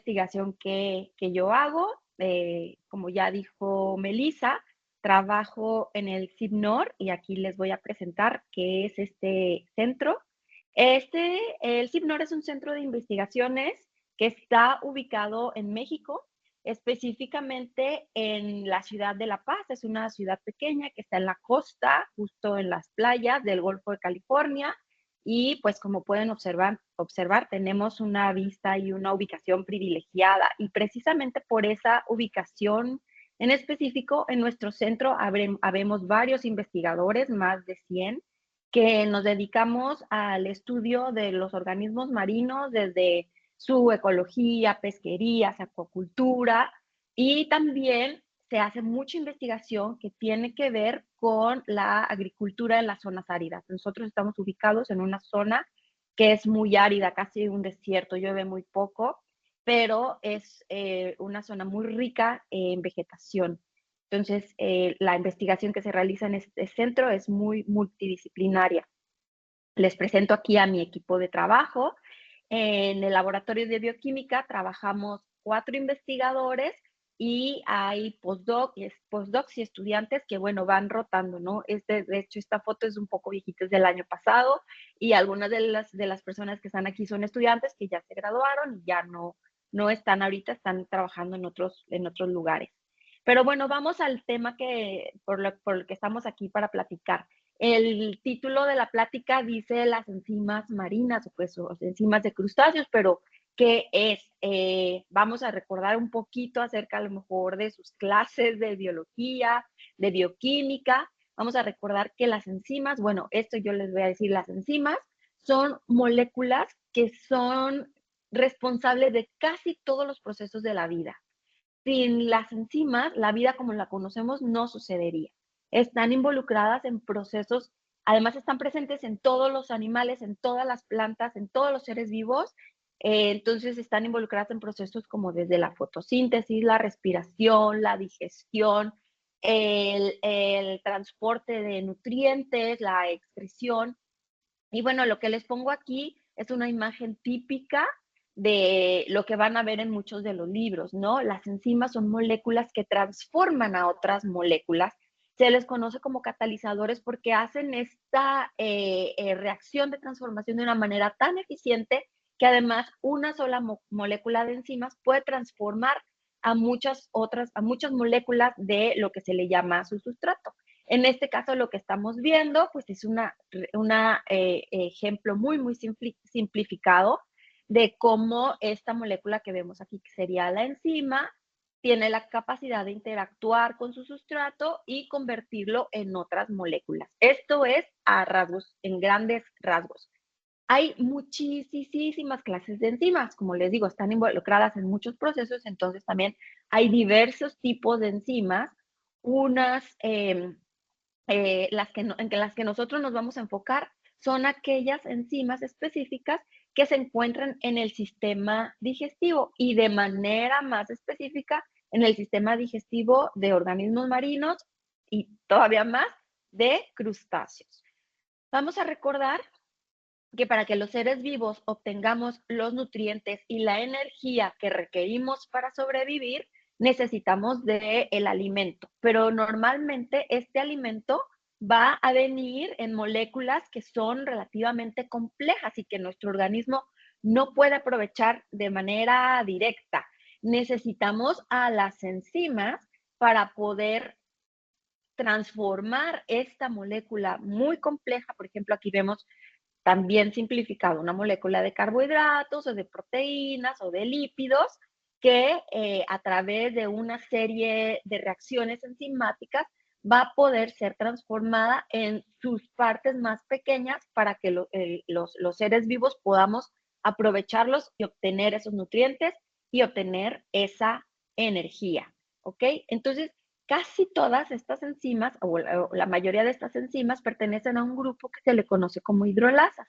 investigación que yo hago. Como ya dijo Melissa, trabajo en el CIBNOR y aquí les voy a presentar qué es este centro. El CIBNOR es un centro de investigaciones que está ubicado en México, específicamente en la ciudad de La Paz. Es una ciudad pequeña que está en la costa, justo en las playas del Golfo de California. Y pues como pueden observar, tenemos una vista y una ubicación privilegiada. Y precisamente por esa ubicación en específico, en nuestro centro habemos varios investigadores, más de 100, que nos dedicamos al estudio de los organismos marinos desde su ecología, pesquerías, acuacultura, y también se hace mucha investigación que tiene que ver con la agricultura en las zonas áridas. Nosotros estamos ubicados en una zona que es muy árida, casi un desierto, llueve muy poco, pero es una zona muy rica en vegetación. Entonces, la investigación que se realiza en este centro es muy multidisciplinaria. Les presento aquí a mi equipo de trabajo. En el laboratorio de bioquímica trabajamos 4 investigadores y hay postdocs y estudiantes que, bueno, van rotando, ¿no? De hecho, esta foto es un poco viejita, es del año pasado, y algunas de las personas que están aquí son estudiantes que ya se graduaron y ya no están ahorita, están trabajando en otros lugares. Pero bueno, vamos al tema por el que estamos aquí para platicar. El título de la plática dice las enzimas marinas, pues, o enzimas de crustáceos, pero ¿qué es? Vamos a recordar un poquito acerca a lo mejor de sus clases de biología, de bioquímica. Vamos a recordar que las enzimas, bueno, esto yo les voy a decir, las enzimas son moléculas que son responsables de casi todos los procesos de la vida. Sin las enzimas, la vida como la conocemos no sucedería. Están involucradas en procesos, además están presentes en todos los animales, en todas las plantas, en todos los seres vivos. Entonces están involucradas en procesos como desde la fotosíntesis, la respiración, la digestión, el transporte de nutrientes, la excreción. Y bueno, lo que les pongo aquí es una imagen típica de lo que van a ver en muchos de los libros, ¿no? Las enzimas son moléculas que transforman a otras moléculas. Se les conoce como catalizadores porque hacen esta reacción de transformación de una manera tan eficiente que además una sola molécula de enzimas puede transformar a muchas moléculas de lo que se le llama su sustrato. En este caso, lo que estamos viendo, pues es un ejemplo muy simplificado de cómo esta molécula que vemos aquí, que sería la enzima, tiene la capacidad de interactuar con su sustrato y convertirlo en otras moléculas. Esto es a rasgos, en grandes rasgos. Hay muchísimas clases de enzimas, como les digo, están involucradas en muchos procesos, entonces también hay diversos tipos de enzimas, unas en las que nosotros nos vamos a enfocar son aquellas enzimas específicas que se encuentran en el sistema digestivo y de manera más específica en el sistema digestivo de organismos marinos y todavía más de crustáceos. Vamos a recordar que para que los seres vivos obtengamos los nutrientes y la energía que requerimos para sobrevivir, necesitamos del alimento, pero normalmente este alimento va a venir en moléculas que son relativamente complejas y que nuestro organismo no puede aprovechar de manera directa. Necesitamos a las enzimas para poder transformar esta molécula muy compleja. Por ejemplo, aquí vemos también simplificado, una molécula de carbohidratos o de proteínas o de lípidos que a través de una serie de reacciones enzimáticas va a poder ser transformada en sus partes más pequeñas para que los seres vivos podamos aprovecharlos y obtener esos nutrientes y obtener esa energía. ¿Ok? Entonces, casi todas estas enzimas, o la mayoría de estas enzimas, pertenecen a un grupo que se le conoce como hidrolasas.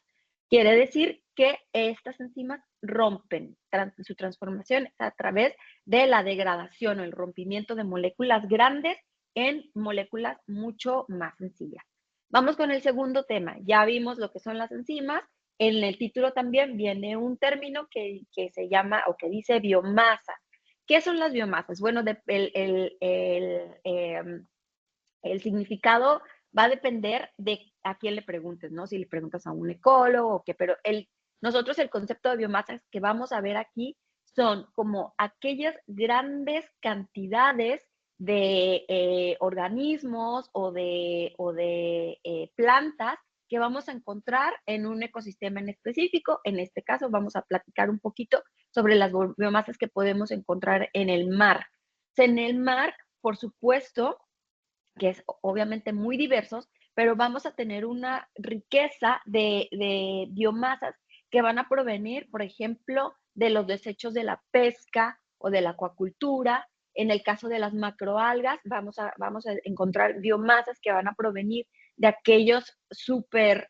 Quiere decir que estas enzimas rompen, su transformación a través de la degradación o el rompimiento de moléculas grandes en moléculas mucho más sencillas. Vamos con el segundo tema. Ya vimos lo que son las enzimas en el título también viene un término que se llama o que dice biomasa. ¿Qué son las biomasas? Bueno, el significado va a depender de a quién le preguntes, ¿no? Si le preguntas a un ecólogo o qué, pero nosotros el concepto de biomasas que vamos a ver aquí son como aquellas grandes cantidades de organismos o de plantas que vamos a encontrar en un ecosistema en específico. En este caso vamos a platicar un poquito sobre las biomasas que podemos encontrar en el mar. En el mar, por supuesto, que es obviamente muy diversos, pero vamos a tener una riqueza de biomasas que van a provenir, por ejemplo, de los desechos de la pesca o de la acuacultura. En el caso de las macroalgas, vamos a encontrar biomasas que van a provenir de aquellos super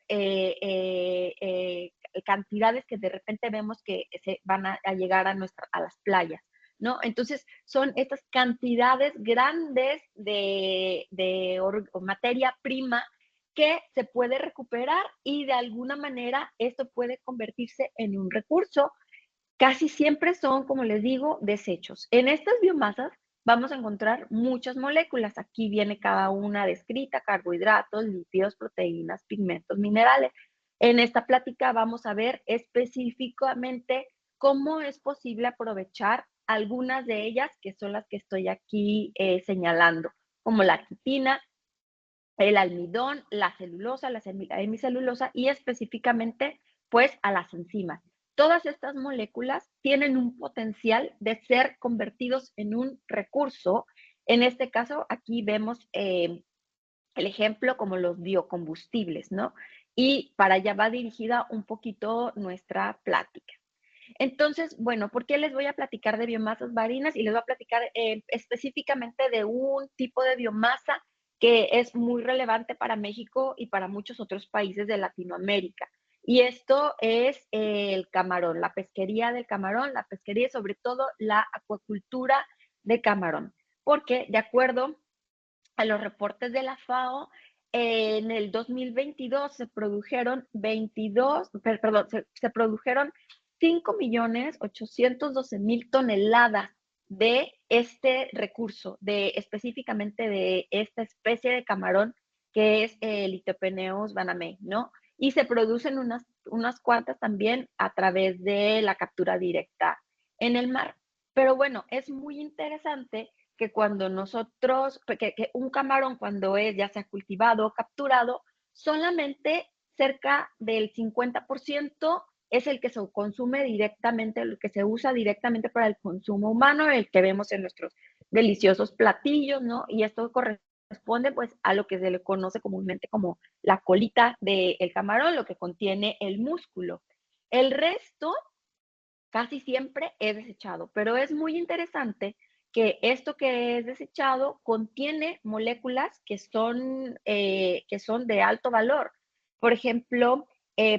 cantidades que de repente vemos que se van a llegar a las playas. ¿No? Entonces, son estas cantidades grandes de materia prima que se puede recuperar y de alguna manera esto puede convertirse en un recurso. Casi siempre son, como les digo, desechos. En estas biomasas vamos a encontrar muchas moléculas. Aquí viene cada una descrita: carbohidratos, lípidos, proteínas, pigmentos, minerales. En esta plática vamos a ver específicamente cómo es posible aprovechar algunas de ellas, que son las que estoy aquí señalando, como la quitina, el almidón, la celulosa, la hemicelulosa y específicamente pues a las enzimas. Todas estas moléculas tienen un potencial de ser convertidos en un recurso. En este caso, aquí vemos el ejemplo como los biocombustibles, ¿no? Y para allá va dirigida un poquito nuestra plática. Entonces, bueno, ¿por qué les voy a platicar de biomasas marinas? Y les voy a platicar específicamente de un tipo de biomasa que es muy relevante para México y para muchos otros países de Latinoamérica. Y esto es el camarón, la pesquería del camarón, la pesquería y sobre todo la acuacultura de camarón. Porque de acuerdo a los reportes de la FAO, en el 2022 se produjeron 5.812.000 toneladas de este recurso, específicamente de esta especie de camarón que es el Litopeneus banamei, ¿no? Y se producen unas cuantas también a través de la captura directa en el mar. Pero bueno, es muy interesante que cuando nosotros, que un camarón cuando es ya sea cultivado o capturado, solamente cerca del 50% es el que se consume directamente, el que se usa directamente para el consumo humano, el que vemos en nuestros deliciosos platillos, ¿no? Y esto corresponde pues a lo que se le conoce comúnmente como la colita del camarón, lo que contiene el músculo. El resto casi siempre es desechado, pero es muy interesante que esto que es desechado contiene moléculas que son de alto valor. Por ejemplo,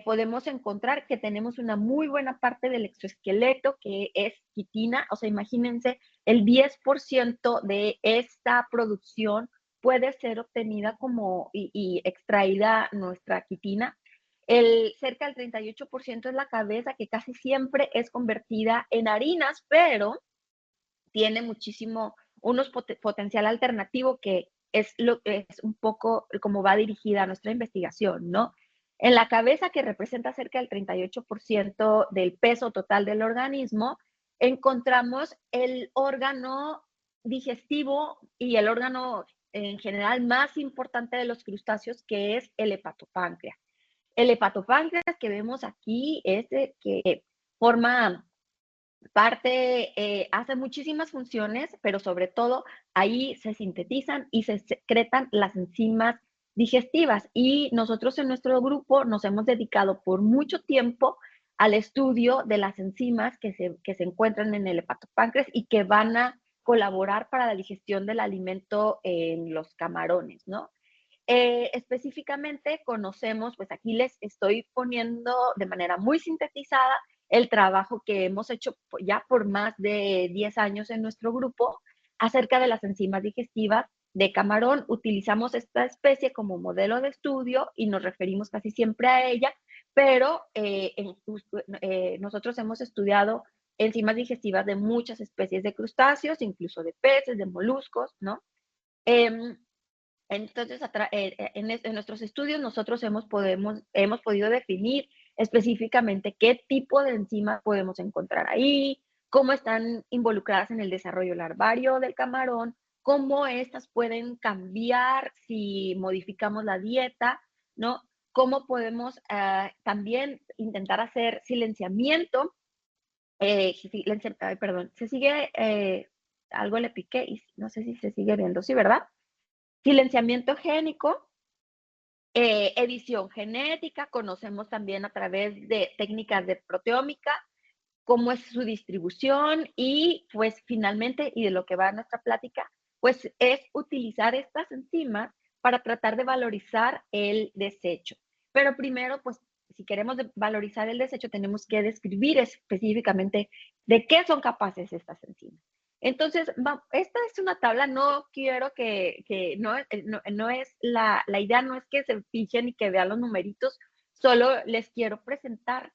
podemos encontrar que tenemos una muy buena parte del exoesqueleto que es quitina, o sea, imagínense, el 10% de esta producción puede ser obtenida y extraída nuestra quitina. Cerca del 38% es la cabeza, que casi siempre es convertida en harinas, pero tiene muchísimo, potencial alternativo que es lo que es un poco como va dirigida a nuestra investigación, ¿no? En la cabeza, que representa cerca del 38% del peso total del organismo, encontramos el órgano digestivo y el órgano en general más importante de los crustáceos, que es el hepatopáncreas. El hepatopáncreas que vemos aquí es que forma parte, hace muchísimas funciones, pero sobre todo ahí se sintetizan y se secretan las enzimas digestivas. Y nosotros en nuestro grupo nos hemos dedicado por mucho tiempo al estudio de las enzimas que se encuentran en el hepatopáncreas y que van a colaborar para la digestión del alimento en los camarones, ¿no? Específicamente conocemos, pues aquí les estoy poniendo de manera muy sintetizada el trabajo que hemos hecho ya por más de 10 años en nuestro grupo acerca de las enzimas digestivas de camarón. Utilizamos esta especie como modelo de estudio y nos referimos casi siempre a ella, pero nosotros hemos estudiado enzimas digestivas de muchas especies de crustáceos, incluso de peces, de moluscos, ¿no? Em, entonces, en nuestros estudios nosotros hemos podido definir específicamente qué tipo de enzimas podemos encontrar ahí, cómo están involucradas en el desarrollo larvario del camarón, cómo estas pueden cambiar si modificamos la dieta, ¿no? Cómo podemos también intentar hacer silenciamiento. Ay, perdón, se sigue, algo le piqué y no sé si se sigue viendo, ¿sí, verdad? Silenciamiento génico, edición genética, conocemos también a través de técnicas de proteómica cómo es su distribución y pues finalmente, y de lo que va nuestra plática, pues es utilizar estas enzimas para tratar de valorizar el desecho. Pero primero, pues si queremos valorizar el desecho, tenemos que describir específicamente de qué son capaces estas enzimas. Entonces, esta es una tabla, no quiero que no es la idea, no es que se fijen y que vean los numeritos, solo les quiero presentar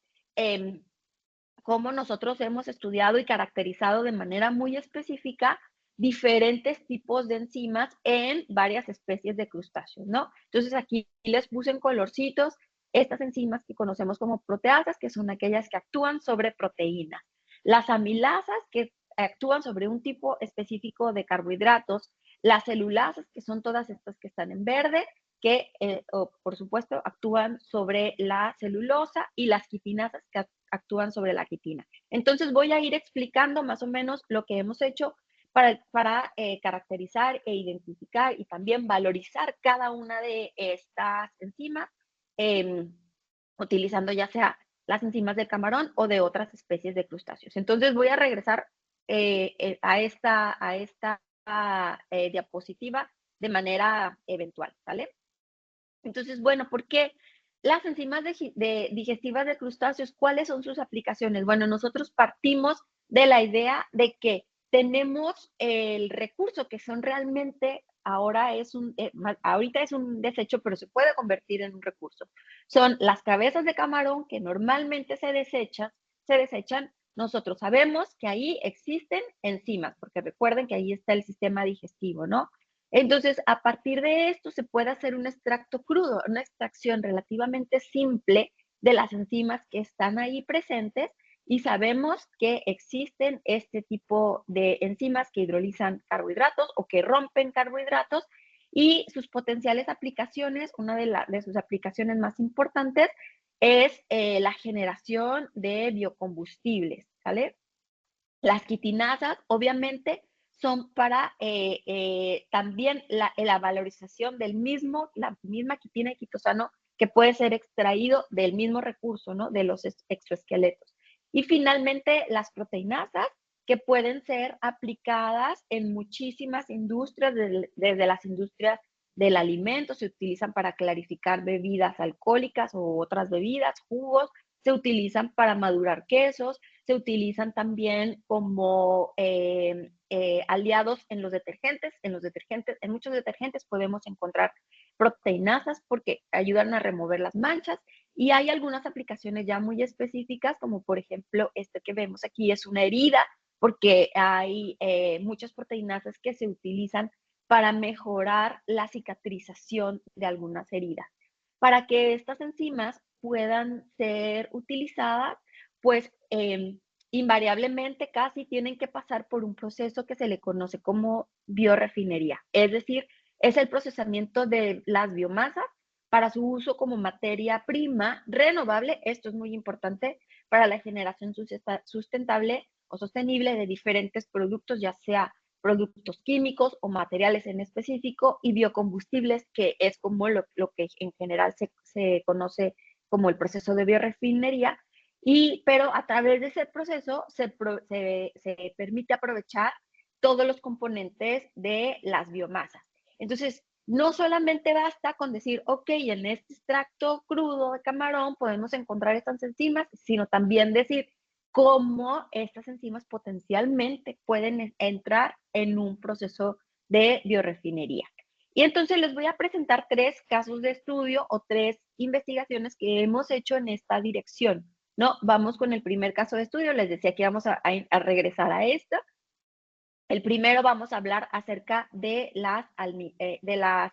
cómo nosotros hemos estudiado y caracterizado de manera muy específica diferentes tipos de enzimas en varias especies de crustáceos, ¿no? Entonces aquí les puse en colorcitos estas enzimas que conocemos como proteasas, que son aquellas que actúan sobre proteínas. Las amilasas, que actúan sobre un tipo específico de carbohidratos. Las celulasas, que son todas estas que están en verde, que, por supuesto, actúan sobre la celulosa, y las quitinasas, que actúan sobre la quitina. Entonces voy a ir explicando más o menos lo que hemos hecho para caracterizar e identificar y también valorizar cada una de estas enzimas, eh, utilizando ya sea las enzimas del camarón o de otras especies de crustáceos. Entonces voy a regresar a esta diapositiva de manera eventual, ¿vale? Entonces, bueno, ¿por qué las enzimas digestivas de crustáceos? ¿Cuáles son sus aplicaciones? Bueno, nosotros partimos de la idea de que tenemos el recurso que son realmente, ahorita es un desecho, pero se puede convertir en un recurso. Son las cabezas de camarón que normalmente se desechan. Nosotros sabemos que ahí existen enzimas, porque recuerden que ahí está el sistema digestivo, ¿no? Entonces, a partir de esto se puede hacer un extracto crudo, una extracción relativamente simple de las enzimas que están ahí presentes, y sabemos que existen este tipo de enzimas que hidrolizan carbohidratos o que rompen carbohidratos, y sus potenciales aplicaciones, una de sus aplicaciones más importantes es la generación de biocombustibles, ¿vale? Las quitinasas, obviamente, son para también la valorización la misma quitina y quitosano, que puede ser extraído del mismo recurso, ¿no? De los exoesqueletos. Y finalmente, las proteinasas, que pueden ser aplicadas en muchísimas industrias, desde las industrias del alimento, se utilizan para clarificar bebidas alcohólicas o otras bebidas, jugos, se utilizan para madurar quesos, se utilizan también como aliados en los detergentes. En muchos detergentes podemos encontrar proteinasas porque ayudan a remover las manchas, y hay algunas aplicaciones ya muy específicas, como por ejemplo este que vemos aquí es una herida, porque hay muchas proteinasas que se utilizan para mejorar la cicatrización de algunas heridas. Para que estas enzimas puedan ser utilizadas, pues invariablemente casi tienen que pasar por un proceso que se le conoce como biorefinería. Es decir, es el procesamiento de las biomasas para su uso como materia prima renovable. Esto es muy importante para la generación sustentable o sostenible de diferentes productos, ya sea productos químicos o materiales en específico, y biocombustibles, que es como lo que en general se conoce como el proceso de biorefinería. Pero a través de ese proceso se permite aprovechar todos los componentes de las biomasas. Entonces, no solamente basta con decir, ok, en este extracto crudo de camarón podemos encontrar estas enzimas, sino también decir cómo estas enzimas potencialmente pueden entrar en un proceso de biorefinería. Y entonces les voy a presentar 3 casos de estudio o 3 investigaciones que hemos hecho en esta dirección, ¿no? Vamos con el primer caso de estudio, les decía que vamos a regresar a esto. El primero vamos a hablar acerca de las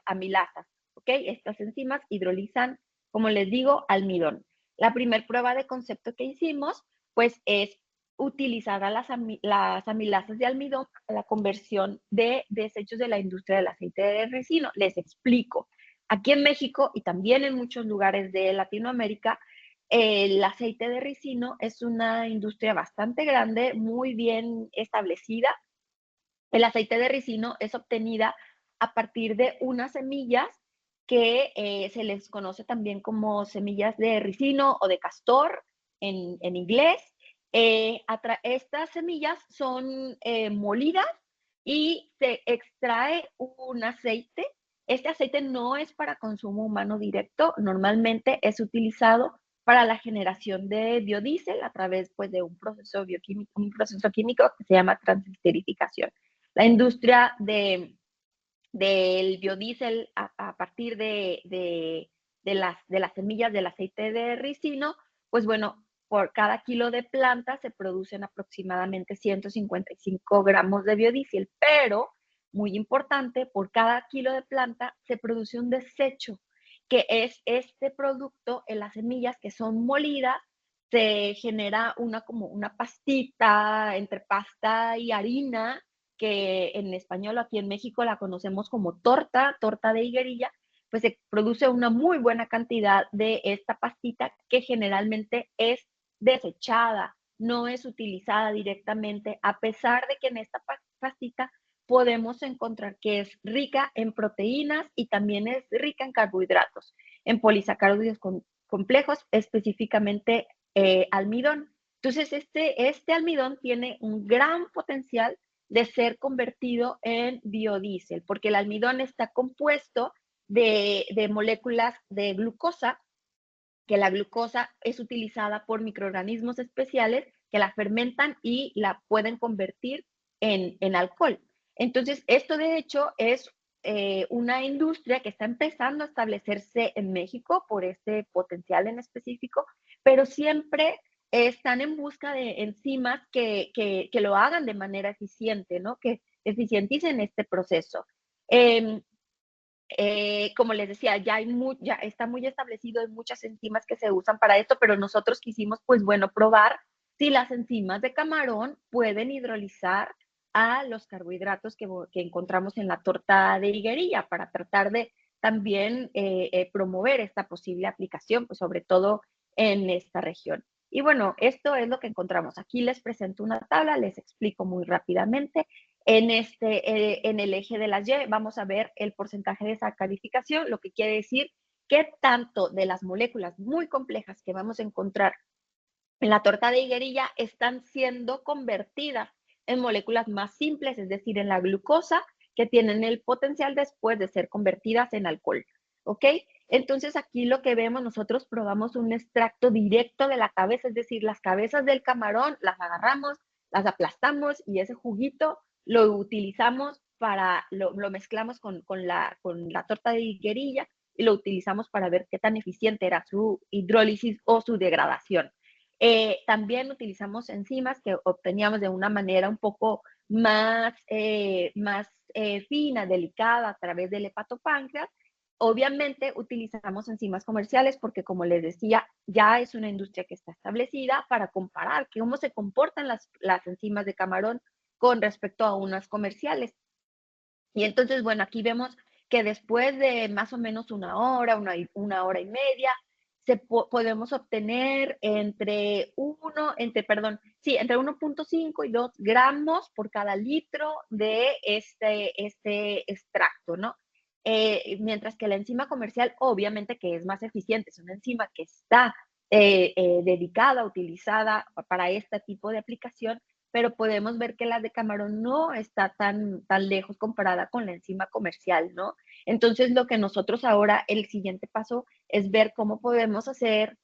amilasas, ¿ok? Estas enzimas hidrolizan, como les digo, almidón. La primer prueba de concepto que hicimos, pues, es utilizar a las amilasas de almidón para la conversión de desechos de la industria del aceite de ricino. Les explico. Aquí en México y también en muchos lugares de Latinoamérica, el aceite de ricino es una industria bastante grande, muy bien establecida. El aceite de ricino es obtenida a partir de unas semillas que se les conoce también como semillas de ricino o de castor en inglés. Estas semillas son molidas y se extrae un aceite. Este aceite no es para consumo humano directo, normalmente es utilizado para la generación de biodiesel a través, pues, de un proceso bioquímico, un proceso químico que se llama transesterificación. La industria del biodiesel a partir de las semillas del aceite de ricino, pues bueno, por cada kilo de planta se producen aproximadamente 155 gramos de biodiesel, pero, muy importante, por cada kilo de planta se produce un desecho, que es este producto en las semillas que son molidas, se genera como una pastita entre pasta y harina, que en español aquí en México la conocemos como torta de higuerilla, pues se produce una muy buena cantidad de esta pastita que generalmente es desechada, no es utilizada directamente, a pesar de que en esta pastita podemos encontrar que es rica en proteínas y también es rica en carbohidratos, en polisacáridos complejos, específicamente almidón. Entonces, este almidón tiene un gran potencial de ser convertido en biodiesel, porque el almidón está compuesto de moléculas de glucosa, que la glucosa es utilizada por microorganismos especiales que la fermentan y la pueden convertir en alcohol. Entonces, esto de hecho es una industria que está empezando a establecerse en México por este potencial en específico, pero siempre están en busca de enzimas que lo hagan de manera eficiente, ¿no? Que eficienticen este proceso. Eh, como les decía, ya está muy establecido, hay muchas enzimas que se usan para esto, pero nosotros quisimos, pues bueno, probar si las enzimas de camarón pueden hidrolizar a los carbohidratos que encontramos en la torta de higuerilla para tratar de también promover esta posible aplicación, pues sobre todo en esta región. Y bueno, esto es lo que encontramos. Aquí les presento una tabla, les explico muy rápidamente. En el eje de las Y vamos a ver el porcentaje de sacarificación, lo que quiere decir qué tanto de las moléculas muy complejas que vamos a encontrar en la torta de higuerilla están siendo convertidas en moléculas más simples, es decir, en la glucosa, que tienen el potencial después de ser convertidas en alcohol. ¿Ok? Entonces aquí lo que vemos, nosotros probamos un extracto directo de la cabeza, es decir, las cabezas del camarón las agarramos, las aplastamos y ese juguito lo utilizamos lo mezclamos con la torta de higuerilla y lo utilizamos para ver qué tan eficiente era su hidrólisis o su degradación. También utilizamos enzimas que obteníamos de una manera un poco más fina, delicada, a través del hepatopáncreas. Obviamente utilizamos enzimas comerciales porque, como les decía, ya es una industria que está establecida para comparar cómo se comportan las enzimas de camarón con respecto a unas comerciales. Y entonces, bueno, aquí vemos que después de más o menos una hora y media, podemos obtener entre 1.5 y 2 gramos por cada litro de este extracto, ¿no? Mientras que la enzima comercial, obviamente que es más eficiente, es una enzima que está dedicada, utilizada para este tipo de aplicación, pero podemos ver que la de camarón no está tan lejos comparada con la enzima comercial, ¿no? Entonces, lo que nosotros ahora, el siguiente paso es ver cómo podemos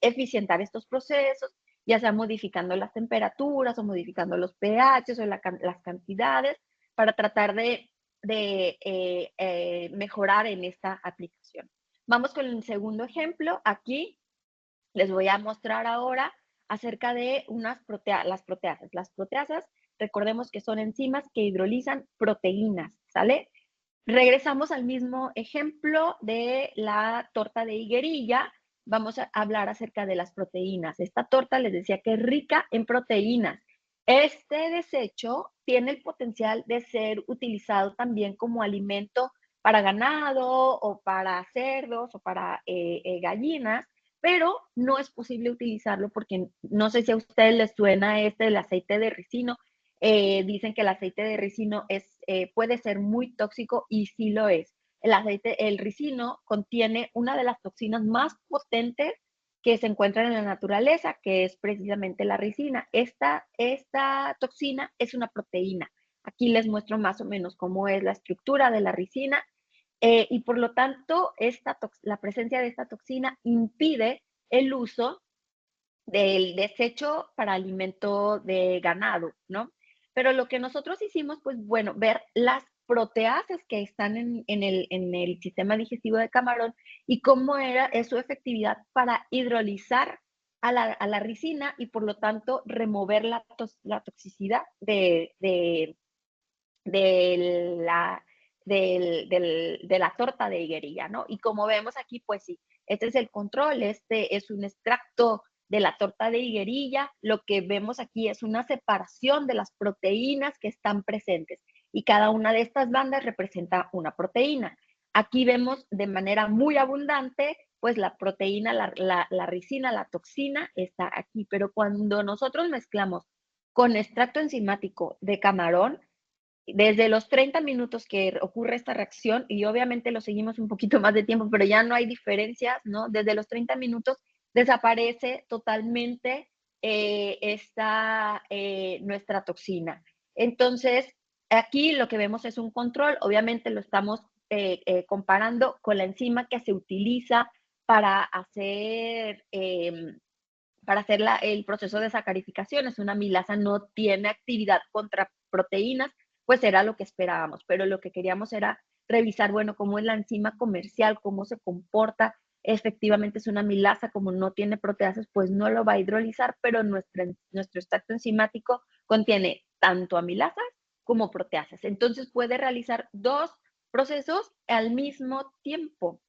eficientar estos procesos, ya sea modificando las temperaturas o modificando los pHs o las cantidades para tratar de mejorar en esta aplicación. Vamos con el segundo ejemplo. Aquí les voy a mostrar ahora acerca de las proteasas. Las proteasas, recordemos que son enzimas que hidrolizan proteínas, ¿sale? Regresamos al mismo ejemplo de la torta de higuerilla. Vamos a hablar acerca de las proteínas. Esta torta les decía que es rica en proteínas. Este desecho tiene el potencial de ser utilizado también como alimento para ganado o para cerdos o para gallinas, pero no es posible utilizarlo porque no sé si a ustedes les suena el aceite de ricino. Dicen que el aceite de ricino puede ser muy tóxico y sí lo es. El ricino contiene una de las toxinas más potentes que se encuentran en la naturaleza, que es precisamente la ricina. Esta toxina es una proteína. Aquí les muestro más o menos cómo es la estructura de la ricina y por lo tanto la presencia de esta toxina impide el uso del desecho para alimento de ganado, ¿no? Pero lo que nosotros hicimos, pues bueno, ver las proteasas que están en el sistema digestivo de camarón y cómo es su efectividad para hidrolizar a la ricina y por lo tanto remover la toxicidad de la, de la torta de higuerilla, ¿no? Y como vemos aquí, pues sí, este es el control, este es un extracto de la torta de higuerilla, lo que vemos aquí es una separación de las proteínas que están presentes y cada una de estas bandas representa una proteína. Aquí vemos de manera muy abundante, pues la proteína, la ricina, la toxina está aquí, pero cuando nosotros mezclamos con extracto enzimático de camarón, desde los 30 minutos que ocurre esta reacción, y obviamente lo seguimos un poquito más de tiempo, pero ya no hay diferencias, ¿no? Desde los 30 minutos desaparece totalmente nuestra toxina. Entonces, aquí lo que vemos es un control, obviamente lo estamos comparando con la enzima que se utiliza para hacer el proceso de sacarificación. Es una milasa, no tiene actividad contra proteínas, pues era lo que esperábamos, pero lo que queríamos era revisar, bueno, cómo es la enzima comercial, cómo se comporta. Efectivamente es una milasa, como no tiene proteasas, pues no lo va a hidrolizar, pero nuestro extracto enzimático contiene tanto amilasas como proteasas. Entonces puede realizar dos procesos al mismo tiempo.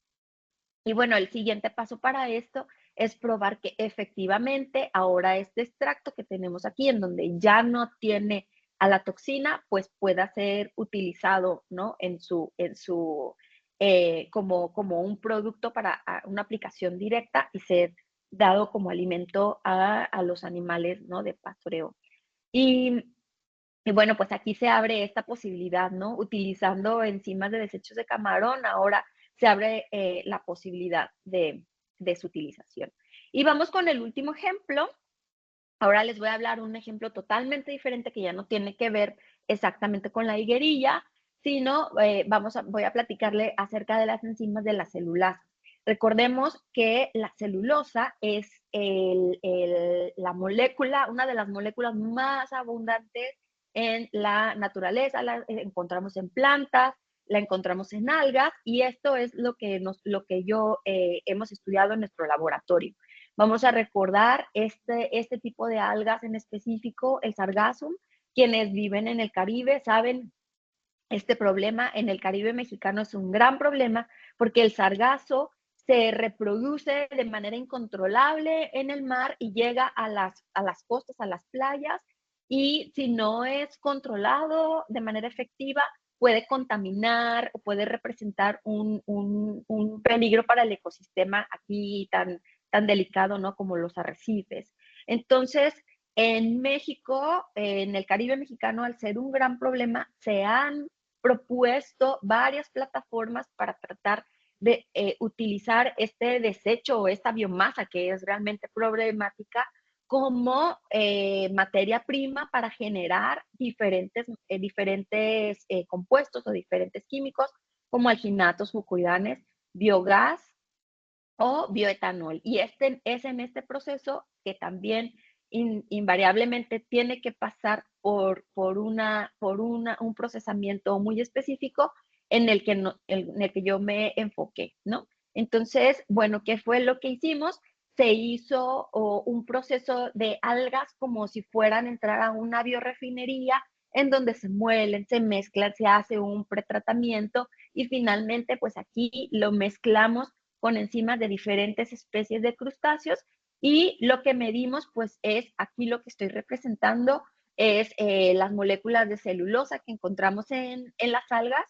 Y bueno, el siguiente paso para esto es probar que efectivamente ahora este extracto que tenemos aquí, en donde ya no tiene a la toxina, pues pueda ser utilizado, ¿no? Como un producto para una aplicación directa y ser dado como alimento a los animales, ¿no? De pastoreo. Y, y bueno, pues aquí se abre esta posibilidad, ¿no? Utilizando enzimas de desechos de camarón, ahora se abre la posibilidad de su utilización. Y vamos con el último ejemplo. Ahora les voy a hablar un ejemplo totalmente diferente que ya no tiene que ver exactamente con la higuerilla, sino voy a platicarle acerca de las enzimas de la celulasa. Recordemos que la celulosa es la molécula, una de las moléculas más abundantes en la naturaleza, la encontramos en plantas, la encontramos en algas y esto es lo que yo hemos estudiado en nuestro laboratorio. Vamos a recordar este tipo de algas en específico, el sargassum. Quienes viven en el Caribe saben este problema. En el Caribe mexicano es un gran problema porque el sargazo se reproduce de manera incontrolable en el mar y llega a las costas, a las playas, y si no es controlado de manera efectiva, puede contaminar o puede representar un peligro para el ecosistema aquí tan delicado, ¿no? Como los arrecifes. Entonces, en México, en el Caribe mexicano, al ser un gran problema, se han propuesto varias plataformas para tratar de utilizar este desecho o esta biomasa que es realmente problemática como materia prima para generar diferentes compuestos o diferentes químicos como alginatos, fucoidanes, biogás o bioetanol. Y es en este proceso que también invariablemente tiene que pasar por un procesamiento muy específico en el que yo me enfoqué, ¿no? Entonces, bueno, ¿qué fue lo que hicimos? Se hizo un proceso de algas como si fueran a entrar a una biorefinería en donde se muelen, se mezclan, se hace un pretratamiento y finalmente pues aquí lo mezclamos con enzimas de diferentes especies de crustáceos y lo que medimos pues es, aquí lo que estoy representando es las moléculas de celulosa que encontramos en las algas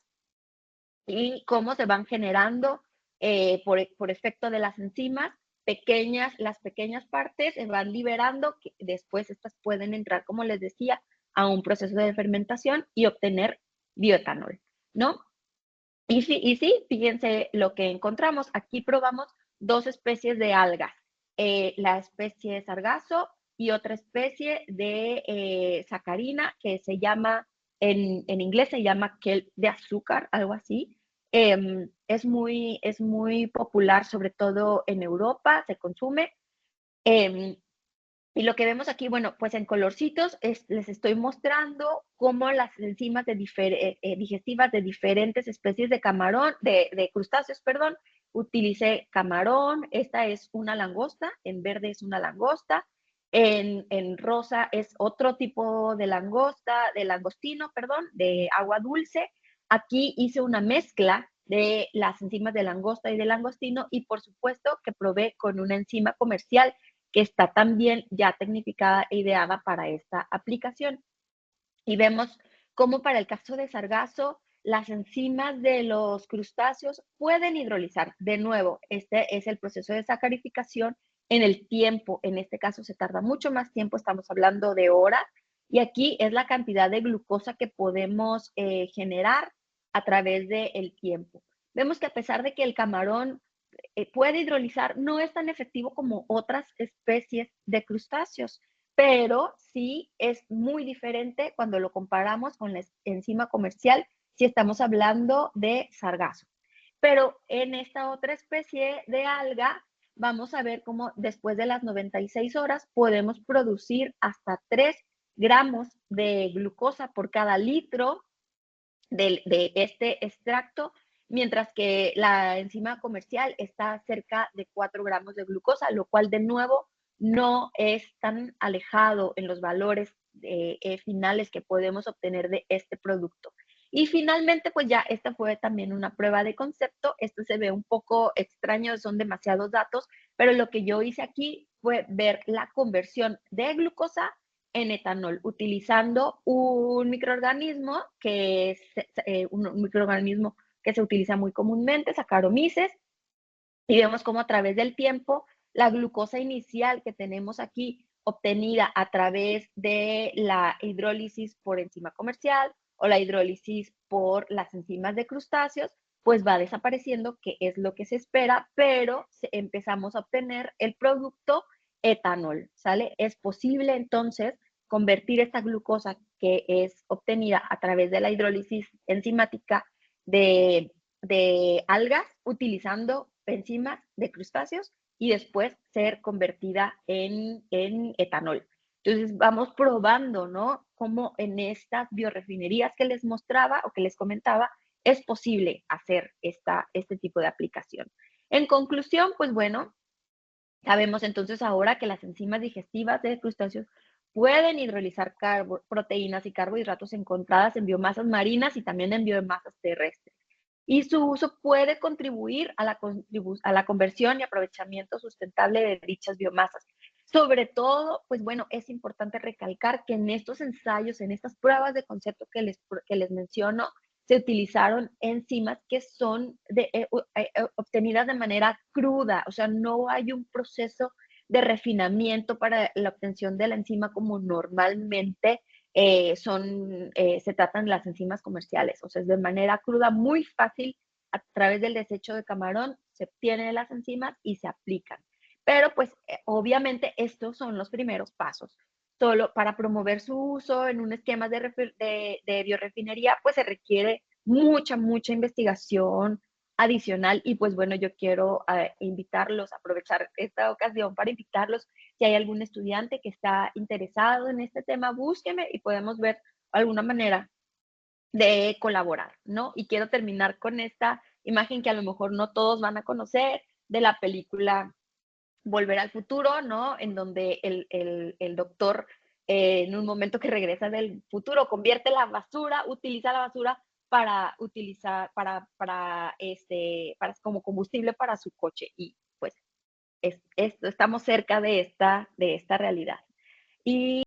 y cómo se van generando por efecto de las enzimas, las pequeñas partes se van liberando, que después estas pueden entrar, como les decía, a un proceso de fermentación y obtener bioetanol, ¿no? Y sí, fíjense lo que encontramos. Aquí probamos dos especies de algas, la especie sargazo y otra especie de sacarina que se llama, en inglés se llama kelp de azúcar, algo así. Es muy popular, sobre todo en Europa, se consume. em, y lo que vemos aquí, bueno, pues en colorcitos les estoy mostrando cómo las enzimas digestivas de diferentes especies de camarón, de crustáceos, perdón, utilicé camarón, esta es una langosta, en verde es una langosta, en rosa es otro tipo de langosta, de langostino, perdón, de agua dulce. Aquí hice una mezcla de las enzimas de langosta y de langostino y por supuesto que probé con una enzima comercial que está también ya tecnificada e ideada para esta aplicación. Y vemos cómo para el caso de sargazo, las enzimas de los crustáceos pueden hidrolizar. De nuevo, este es el proceso de sacarificación en el tiempo. En este caso se tarda mucho más tiempo, estamos hablando de horas. Y aquí es la cantidad de glucosa que podemos generar a través del tiempo. Vemos que a pesar de que el camarón puede hidrolizar, no es tan efectivo como otras especies de crustáceos, pero sí es muy diferente cuando lo comparamos con la enzima comercial si estamos hablando de sargazo. Pero en esta otra especie de alga, vamos a ver cómo después de las 96 horas podemos producir hasta 3 gramos de glucosa por cada litro de este extracto, mientras que la enzima comercial está cerca de 4 gramos de glucosa, lo cual de nuevo no es tan alejado en los valores finales que podemos obtener de este producto. Y finalmente, pues ya esta fue también una prueba de concepto. Esto se ve un poco extraño, son demasiados datos, pero lo que yo hice aquí fue ver la conversión de glucosa en etanol, utilizando un microorganismo que es un microorganismo que se utiliza muy comúnmente, Saccharomyces, y vemos cómo a través del tiempo la glucosa inicial que tenemos aquí obtenida a través de la hidrólisis por enzima comercial o la hidrólisis por las enzimas de crustáceos, pues va desapareciendo, que es lo que se espera, pero empezamos a obtener el producto etanol, ¿sale? Es posible entonces convertir esta glucosa que es obtenida a través de la hidrólisis enzimática de algas utilizando enzimas de crustáceos y después ser convertida en etanol. Entonces vamos probando, ¿no? Cómo en estas biorefinerías que les mostraba o que les comentaba, es posible hacer este tipo de aplicación. En conclusión, pues bueno, sabemos entonces ahora que las enzimas digestivas de crustáceos pueden hidrolizar proteínas y carbohidratos encontradas en biomasas marinas y también en biomasas terrestres. Y su uso puede contribuir a la conversión y aprovechamiento sustentable de dichas biomasas. Sobre todo, pues bueno, es importante recalcar que en estos ensayos, en estas pruebas de concepto que les menciono, se utilizaron enzimas que son obtenidas de manera cruda, o sea, no hay un proceso de refinamiento para la obtención de la enzima como normalmente se tratan las enzimas comerciales, o sea, es de manera cruda, muy fácil, a través del desecho de camarón se obtienen las enzimas y se aplican. Pero pues obviamente estos son los primeros pasos. Solo para promover su uso en un esquema de biorefinería, pues se requiere mucha investigación adicional y pues bueno, yo quiero invitarlos, aprovechar esta ocasión para invitarlos, si hay algún estudiante que está interesado en este tema, búsqueme y podemos ver alguna manera de colaborar, ¿no? Y quiero terminar con esta imagen que a lo mejor no todos van a conocer de la película Volver al futuro, ¿no? En donde el doctor, en un momento que regresa del futuro, convierte la basura, utiliza la basura para utilizar, para como combustible para su coche. Y pues estamos cerca de esta realidad. Y